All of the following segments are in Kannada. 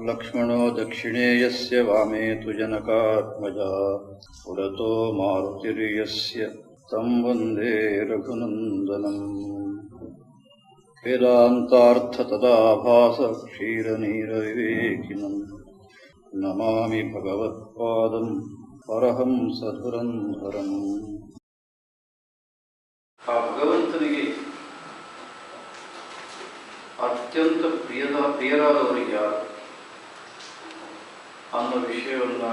लक्ष्मणो दक्षिणेयस्य वामे तु जनकात्मजा पुरतो मारुतिर्यस्य तं वन्दे रघुनन्दनम्। वेदान्तार्थतदाभास क्षीरनीरविवेकिनं नमामि भगवत्पादं परहंसधुरन्धरम्। ಆ ಭಗವಂತನಿಗೆ ಅತ್ಯಂತ ಪ್ರಿಯರಾದವರಿಗೆ ಯಾರು ಅನ್ನೋ ವಿಷಯವನ್ನು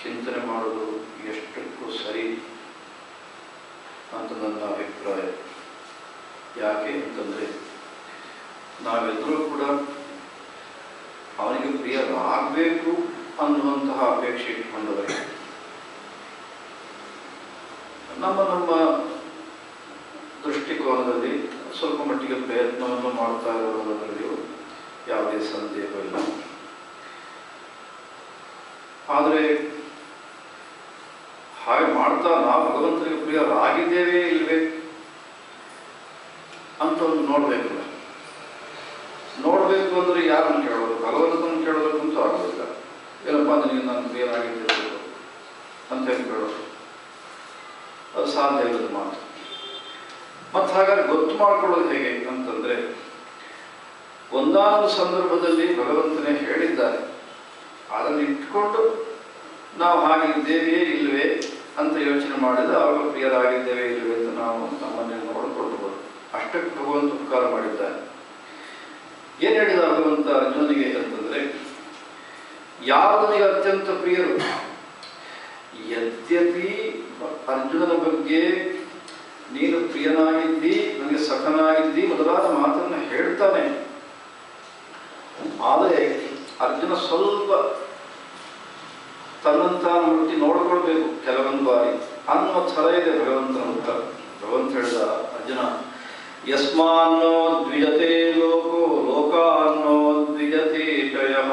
ಚಿಂತನೆ ಮಾಡೋದು ಎಷ್ಟಕ್ಕೂ ಸರಿ ಅಂತ ನನ್ನ ಅಭಿಪ್ರಾಯ. ಯಾಕೆ ಅಂತಂದರೆ ನಾವೆಲ್ಲರೂ ಕೂಡ ಅವನಿಗೆ ಪ್ರಿಯರಾಗಬೇಕು ಅನ್ನುವಂತಹ ಅಪೇಕ್ಷೆ ಇಟ್ಕೊಂಡವರಿಗೆ ನಮ್ಮ ದೃಷ್ಟಿಕೋನದಲ್ಲಿ ಸ್ವಲ್ಪ ಮಟ್ಟಿಗೆ ಪ್ರಯತ್ನವನ್ನು ಮಾಡ್ತಾ ಇರೋದರಲ್ಲಿಯೂ ಯಾವುದೇ ಸಂದೇಹವಿಲ್ಲ. ಆದರೆ ಹಾಗೆ ಮಾಡ್ತಾ ನಾವು ಭಗವಂತನಿಗೆ ಪ್ರಿಯರಾಗಿದ್ದೇವೆ ಇಲ್ವೇ ಅಂತ ಒಂದು ನೋಡಬೇಕು ಅಂದರೆ ಯಾರನ್ನು ಕೇಳೋದು? ಭಗವಂತನ ಕೇಳೋದಕ್ಕಂತೂ ಆಗೋದಿಲ್ಲ. ಏನಪ್ಪ ನನಗೆ ನಾನು ಪ್ರಿಯರಾಗಿದ್ದೇವೆ ಅಂತ ಹೇಳಿ ಕೇಳೋದು ಅದು ಸಾಧ್ಯ ಇಲ್ಲದ ಮಾತು. ಮತ್ತು ಹಾಗಾದ್ರೆ ಗೊತ್ತು ಮಾಡ್ಕೊಳ್ಳೋದು ಹೇಗೆ ಅಂತಂದರೆ, ಒಂದಾನೊಂದು ಸಂದರ್ಭದಲ್ಲಿ ಭಗವಂತನೇ ಹೇಳಿದ್ದಾರೆ, ಅದನ್ನು ಇಟ್ಕೊಂಡು ನಾವು ಹಾಗಿದ್ದೇವೆಯೇ ಇಲ್ಲವೇ ಅಂತ ಯೋಚನೆ ಮಾಡಿದ್ರೆ ಆವಾಗ ಪ್ರಿಯರಾಗಿದ್ದೇವೆ ಇಲ್ಲವೇ ಅಂತ ನಾವು ನಮ್ಮನ್ನೇ ನೋಡಿಕೊಳ್ಳಬಹುದು. ಅಷ್ಟಕ್ಕೆ ಭಗವಂತ ಉಪಕಾರ ಮಾಡಿದ್ದಾರೆ. ಏನು ಹೇಳಿದ ಭಗವಂತ ಅರ್ಜುನನಿಗೆ ಅಂತಂದರೆ, ಯಾವುದನಿಗೆ ಅತ್ಯಂತ ಪ್ರಿಯರು? ಯದ್ಯಪಿ ಅರ್ಜುನನ ಬಗ್ಗೆ ನೀನು ಪ್ರಿಯನಾಗಿದ್ದಿ, ನನಗೆ ಸಖನಾಗಿದ್ದಿ ಮೊದಲಾದ ಮಾತನ್ನು ಹೇಳ್ತಾನೆ. ಆದರೆ ಅರ್ಜುನ ಸ್ವಲ್ಪ ತನ್ನಂತಾನು ಮುಟ್ಟಿ ನೋಡ್ಕೊಳ್ಬೇಕು ಕೆಲವೊಂದು ಬಾರಿ ಅನ್ನೋ ಛಲ ಇದೆ ಭಗವಂತನ ಉತ್ತರ. ಭಗವಂತ ಹೇಳಿದ, ಅರ್ಜುನ ಯಸ್ಮಾನ್ನೋ ದ್ವಿಜತೆ ಲೋಕೋ ಲೋಕಾನ್ನೋ ದ್ವಿಜತೆ ಜಯಃ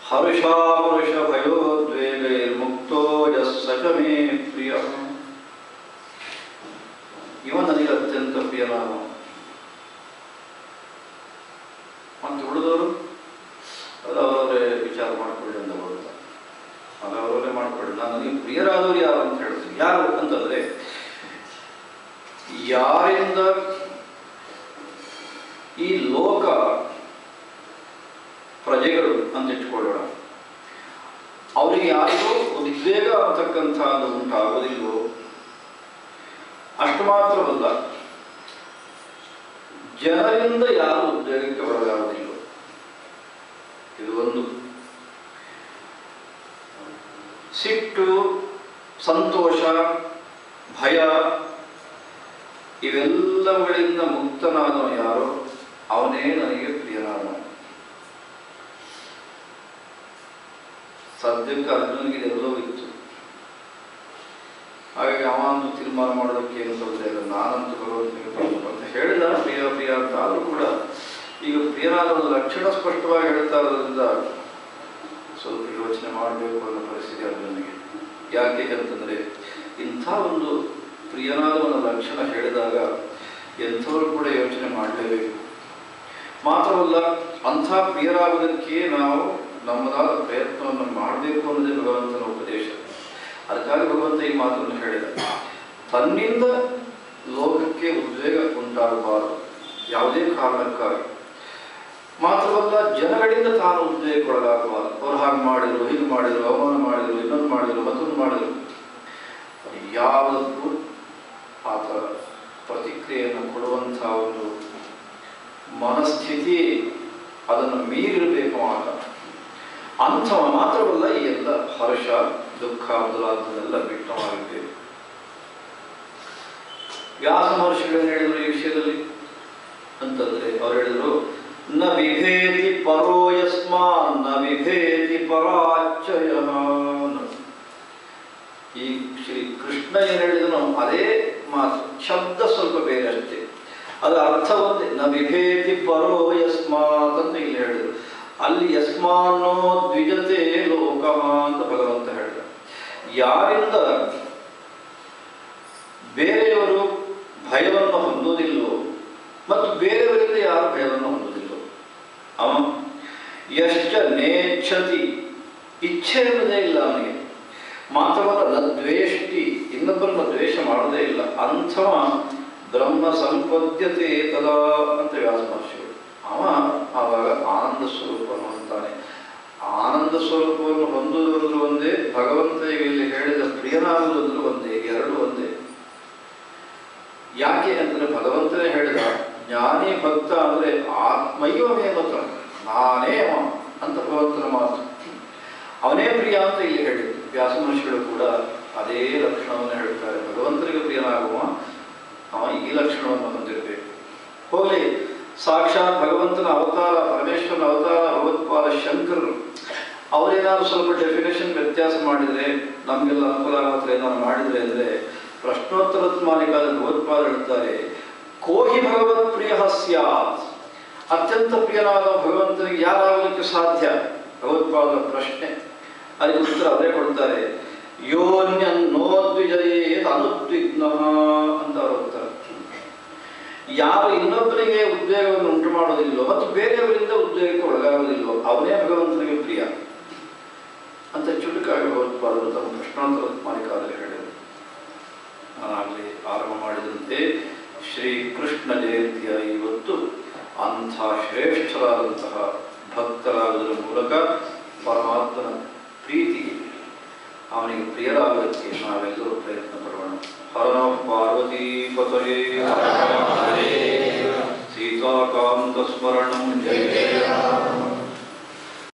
ಹರ್ಷಾವೃಷ ಭಯೋದ್ವೇಗೈರ್ಮುಕ್ತೋ ಯಸ್ಸ ಮೇ ಪ್ರಿಯ. ಇವ ನನಗೆ ಅತ್ಯಂತ ಪ್ರಿಯನಾನು. ಮತ್ತು ಉಳಿದವರು ಅದು ಅವರವರೇ ವಿಚಾರ ಮಾಡಿಕೊಳ್ಳಿ ಅಂತ ಬರುತ್ತಾರೆ. ಅದು ಅವರವರೇ ಮಾಡಿಕೊಳ್ಳಿ. ನಾನು ನನಗೆ ಪ್ರಿಯರಾದವರು ಯಾರು ಅಂತ ಹೇಳ್ತೀನಿ. ಯಾರು ಅಂತಂದರೆ, ಯಾರಿಂದ ಈ ಲೋಕ ಪ್ರಜೆಗಳು ಅಂತ ಇಟ್ಕೊಳ್ಳೋಣ, ಅವರಿಗೆ ಯಾರಿಗೂ ಉದ್ವೇಗ ಅಂತಕ್ಕಂಥದ್ದು ಉಂಟಾಗೋದಿಲ್ವೋ, ಅಷ್ಟು ಮಾತ್ರವಲ್ಲ, ಜನರಿಂದ ಯಾರು ಉದ್ವೇಗಕ್ಕೆ ಒಳಗಾಗೋದಿಲ್ಲ. ಇದು ಒಂದು. ಸಿಟ್ಟು, ಸಂತೋಷ, ಭಯ ಇವೆಲ್ಲವುಗಳಿಂದ ಮುಕ್ತನಾದವ ಯಾರೋ ಅವನೇ ನನಗೆ ಪ್ರಿಯನಾದವ. ಸದ್ಯಕ್ಕೆ ಅರ್ಜುನಿಗೆ ಎಲ್ಲೋ ಇತ್ತು. ಹಾಗಾಗಿ ಅವಂತೂ ತೀರ್ಮಾನ ಮಾಡೋದಕ್ಕೆ ಏನು ತೊಂದರೆ ಇಲ್ಲ, ನಾನಂತೂ ಭಗವಂತನಿಗೆ ಅಂತ ಹೇಳಿದ ಪ್ರಿಯ ಅಂತ. ಆದರೂ ಕೂಡ ಈಗ ಪ್ರಿಯನಾದ ಒಂದು ಲಕ್ಷಣ ಸ್ಪಷ್ಟವಾಗಿ ಹೇಳ್ತಾ ಇರೋದ್ರಿಂದ ಸ್ವಲ್ಪ ಯೋಚನೆ ಮಾಡಬೇಕು ಅನ್ನೋ ಪರಿಸ್ಥಿತಿ ಅರ್ಜುನಿಗೆ. ಯಾಕೆ ಅಂತಂದರೆ, ಇಂಥ ಒಂದು ಪ್ರಿಯನಾದ ಒಂದು ಲಕ್ಷಣ ಹೇಳಿದಾಗ ಎಂಥವರು ಕೂಡ ಯೋಚನೆ ಮಾಡಲೇಬೇಕು. ಮಾತ್ರವಲ್ಲ, ಅಂಥ ಪ್ರಿಯರಾಗುವುದಕ್ಕೆ ನಾವು ನಮ್ಮದಾದ ಪ್ರಯತ್ನವನ್ನು ಮಾಡಬೇಕು ಅನ್ನೋದೇ ಭಗವಂತನ ಉಪದೇಶ. ಅದಕ್ಕಾಗಿ ಭಗವಂತ ಈ ಮಾತನ್ನು ಹೇಳಿದ, ತನ್ನಿಂದ ಲೋಕಕ್ಕೆ ಉದ್ವೇಗ ಉಂಟಾಗಬಾರದು ಯಾವುದೇ ಕಾರಣಕ್ಕಾಗಿ. ಮಾತ್ರವಲ್ಲ, ಜನಗಳಿಂದ ತಾನು ಉದ್ವೇಗಕ್ಕೊಳಗಾಗಬಾರದು. ಅವ್ರು ಹಾಗೆ ಮಾಡಿದ್ರು, ಹೀಗೆ ಮಾಡಿದ್ರು, ಅವಮಾನ ಮಾಡಿದ್ರು, ಇನ್ನೊಂದು ಮಾಡಿದ್ರು, ಮತ್ತೊಂದು ಮಾಡಿದ್ರು, ಯಾವುದಕ್ಕೂ ಆತ ಪ್ರತಿಕ್ರಿಯೆಯನ್ನು ಕೊಡುವಂಥ ಒಂದು ಮನಸ್ಥಿತಿ ಅದನ್ನು ಮೀರಿರಬೇಕು ಆತ. ಅಂಥವ ಮಾತ್ರವಲ್ಲ, ಈ ಎಲ್ಲ ಹರ್ಷ, ದುಃಖ ಮೊದಲಾದನ್ನೆಲ್ಲ ಬಿಟ್ಟವಾಗಿದ್ದೇವೆ. ವ್ಯಾಸ ಮಹರ್ಷಿಗಳೇನು ಹೇಳಿದರು ಈ ವಿಷಯದಲ್ಲಿ ಅಂತಂದರೆ, ಅವ್ರು ಹೇಳಿದರು, ನ ಬಿಭೇತಿ ಪರೋ ಯಸ್ಮಾನ್ ನ ಬಿಭೇತಿ ಪರಾಚಯ. ಈ ಶ್ರೀ ಕೃಷ್ಣ ಏನು ಹೇಳಿದನು ಅದೇ ಮಾತು, ಶಬ್ದ ಸ್ವಲ್ಪ ಬೇರೆ ಅಷ್ಟೇ, ಅದರ ಅರ್ಥ ಒಂದೇ. ನ ಬಿಭೇತಿ ಪರೋ ಯಸ್ಮಾತ್ ಅಂತ ಇಲ್ಲಿ ಹೇಳಿದರು. ಅಲ್ಲಿ ಯಸ್ಮಾನ್ನೋ ದ್ವಿಜತೆ ಲೋಕ ಅಂತ ಭಗವಂತ ಹೇಳಿದ. ಯಾರಿಂದ ಬೇರೆಯವರು ಭಯವನ್ನು ಹೊಂದುವುದಿಲ್ಲವೋ ಮತ್ತು ಬೇರೆಯವರಿಂದ ಯಾರು ಭಯವನ್ನು ಹೊಂದುವುದಿಲ್ಲವೋ ಅವ ಇಚ್ಛತಿ, ಇಚ್ಛೆ ಅನ್ನೋದೇ ಇಲ್ಲ ಅವನಿಗೆ. ಮಾತ್ರವಲ್ಲ ನ ದ್ವೇಷ್ಟಿ, ಇನ್ನೊಬ್ಬರನ್ನ ದ್ವೇಷ ಮಾಡೋದೇ ಇಲ್ಲ. ಅಂಥವ ಬ್ರಹ್ಮ ಸಂಪದ್ಯತೆ ತದಾ ಅಂತ ವ್ಯಾಸ ಮಹರ್ಷಿಗಳು. ಅವ ಆವಾಗ ಆನಂದ ಸ್ವರೂಪವನ್ನು ಹೊಂದಾನೆ. ಆನಂದ ಸ್ವರೂಪವನ್ನು ಹೊಂದುವುದಂದ್ರೂ ಒಂದೇ, ಭಗವಂತನಿಗೆ ಇಲ್ಲಿ ಹೇಳಿದ ಪ್ರಿಯನಾಗುವುದಂದ್ರೂ ಒಂದೇ, ಎರಡು ಒಂದೇ. ಯಾಕೆ ಅಂದರೆ ಭಗವಂತನೇ ಹೇಳಿದ ಜ್ಞಾನಿ ಭಕ್ತ ಅಂದರೆ ಆತ್ಮೈವಮೇವತ, ನಾನೇ ಅವ ಅಂತ ಭಗವಂತನ ಮಾತು. ಅವನೇ ಪ್ರಿಯ ಅಂತ ಇಲ್ಲಿ ಹೇಳಿದ್ರು. ವ್ಯಾಸ ಮಹರ್ಷಿಗಳು ಕೂಡ ಅದೇ ಲಕ್ಷಣವನ್ನು ಹೇಳ್ತಾರೆ. ಭಗವಂತನಿಗೆ ಪ್ರಿಯನಾಗುವ ಅವ ಈ ಲಕ್ಷಣವನ್ನು ಹೊಂದಿರಬೇಕು. ಹೋಗಲಿ, ಸಾಕ್ಷಾತ್ ಭಗವಂತನ ಅವತಾರ, ಪರಮೇಶ್ವರನ ಅವತಾರ ಭಗವತ್ಪಾದ ಶಂಕರರು, ಅವರೇನಾದ್ರು ಸ್ವಲ್ಪ ಡೆಫಿನೇಷನ್ ವ್ಯತ್ಯಾಸ ಮಾಡಿದರೆ, ನಮಗೆಲ್ಲ ಅನುಕೂಲ ಆಗೋ ಏನಾದ್ರು ಮಾಡಿದರೆ ಅಂದರೆ, ಪ್ರಶ್ನೋತ್ತರ ಮಾಲಿಕಾದ ಭಗವತ್ಪಾದ ಹೇಳ್ತಾರೆ, ಕೋಹಿ ಭಗವತ್ ಪ್ರಿಯ ಸ್ಯಾತ್, ಅತ್ಯಂತ ಪ್ರಿಯನಾದ ಭಗವಂತನಿಗೆ ಯಾರಾಗಲಿಕ್ಕೆ ಸಾಧ್ಯ? ಭಗವತ್ಪಾದರ ಪ್ರಶ್ನೆ. ಅದಕ್ಕೆ ಉತ್ತರ ಅವರೇ ಕೊಡ್ತಾರೆ, ಯೋನ್ಯನ್ನೋದ್ವಿಜಯೇತ್ ಅನುದ್ವಿಗ್ನ ಅಂತ ಅವರ ಉತ್ತರ. ಯಾರು ಇನ್ನೊಬ್ಬರಿಗೆ ಉದ್ವೇಗವನ್ನು ಉಂಟು ಮಾಡೋದಿಲ್ಲೋ ಮತ್ತು ಬೇರೆಯವರಿಂದ ಉದ್ವೇಗಕ್ಕೆ ಒಳಗಾಗೋದಿಲ್ಲೋ ಅವನೇ ಭಗವಂತನಿಗೆ ಪ್ರಿಯ ಅಂತ ಚುಟುಕಾಗಿ ಭಗವತ್ಪಾದರು ತಮ್ಮ ಪ್ರಶ್ನೋತ್ತರ ಮಾಲಿಕಾದಲ್ಲಿ ಹೇಳಿದರು. ನಾನಾಗಲಿ ಆರಂಭ ಮಾಡಿದಂತೆ ಶ್ರೀಕೃಷ್ಣ ಜಯಂತಿಯ ಇವತ್ತು ಅಂಥ ಶ್ರೇಷ್ಠರಾದಂತಹ ಭಕ್ತರಾಗುವುದರ ಮೂಲಕ ಪರಮಾತ್ಮನ ಪ್ರೀತಿಗೆ, ಅವನಿಗೆ ಪ್ರಿಯರಾಗೋದಕ್ಕೆ ನಾವೆಲ್ಲರೂ ಪ್ರಯತ್ನ ಪಡೋಣ. ಹರ ಪಾರ್ವತೀ ಪತಯೇ ಸೀತಾಕಾಂತ ಸ್ಮರಣಂ ಜಯ